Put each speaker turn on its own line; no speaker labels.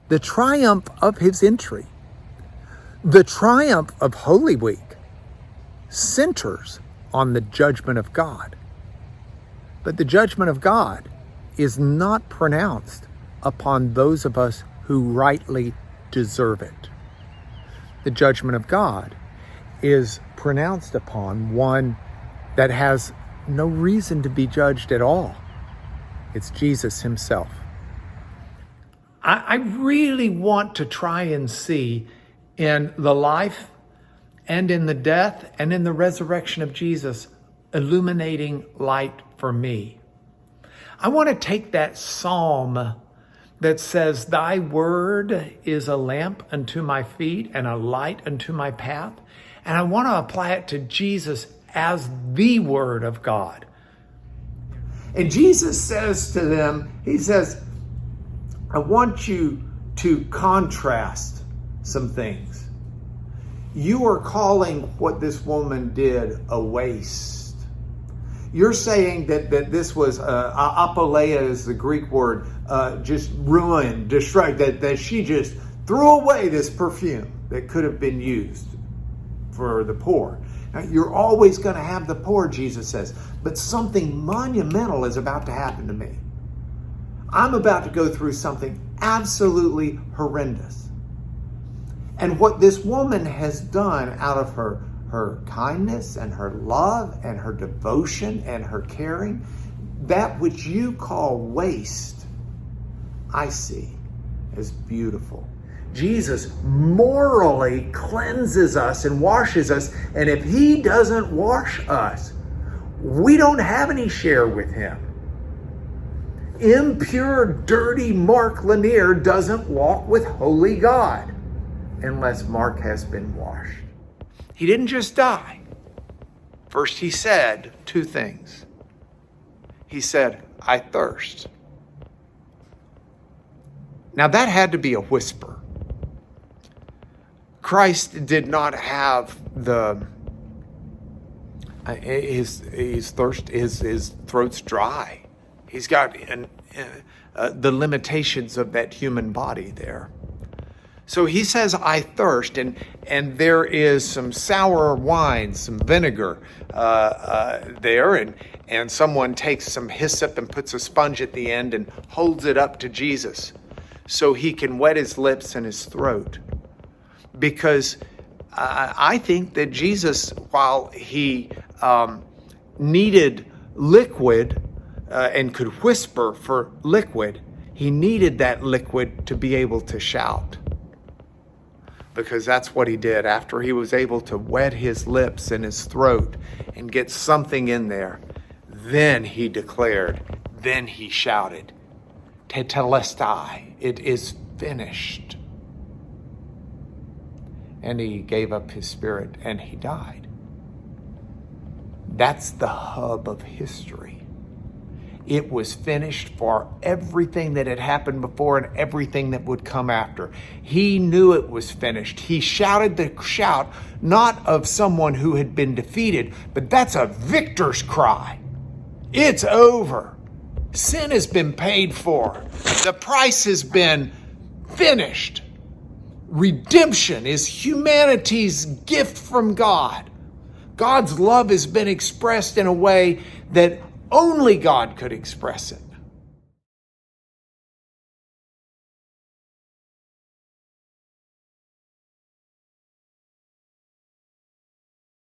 the triumph of his entry, the triumph of Holy Week, centers on the judgment of God. But the judgment of God is not pronounced upon those of us who rightly deserve it. The judgment of God is pronounced upon one that has no reason to be judged at all. It's Jesus himself. I really want to try and see in the life and in the death and in the resurrection of Jesus illuminating light for me. I want to take that psalm that says, "Thy word is a lamp unto my feet and a light unto my path," and I want to apply it to Jesus as the Word of God. And Jesus says to them, he says, I want you to contrast some things. You are calling what this woman did a waste. You're saying that this was, apoleia is the Greek word, just ruined, destroyed, that she just threw away this perfume that could have been used for the poor. Now, you're always going to have the poor, Jesus says, but something monumental is about to happen to me. I'm about to go through something absolutely horrendous. And what this woman has done out of her kindness and her love and her devotion and her caring, that which you call waste, I see as beautiful. Jesus morally cleanses us and washes us, and if he doesn't wash us, we don't have any share with him. Impure, dirty Mark Lanier doesn't walk with holy God unless Mark has been washed. He didn't just die. First, he said two things. He said, I thirst. Now that had to be a whisper. Christ did not have his thirst, his throat's dry. He's got the limitations of that human body there. So he says, I thirst, and there is some sour wine, some vinegar there, and someone takes some hyssop and puts a sponge at the end and holds it up to Jesus so he can wet his lips and his throat. Because I think that Jesus, while he needed liquid and could whisper for liquid, he needed that liquid to be able to shout. Because that's what he did after he was able to wet his lips and his throat and get something in there. Then he declared, then he shouted, Tetelestai, it is finished. And he gave up his spirit and he died. That's the hub of history. It was finished for everything that had happened before and everything that would come after. He knew it was finished. He shouted the shout, not of someone who had been defeated, but that's a victor's cry. It's over. Sin has been paid for. The price has been finished. Redemption is humanity's gift from God. God's love has been expressed in a way that only God could express it.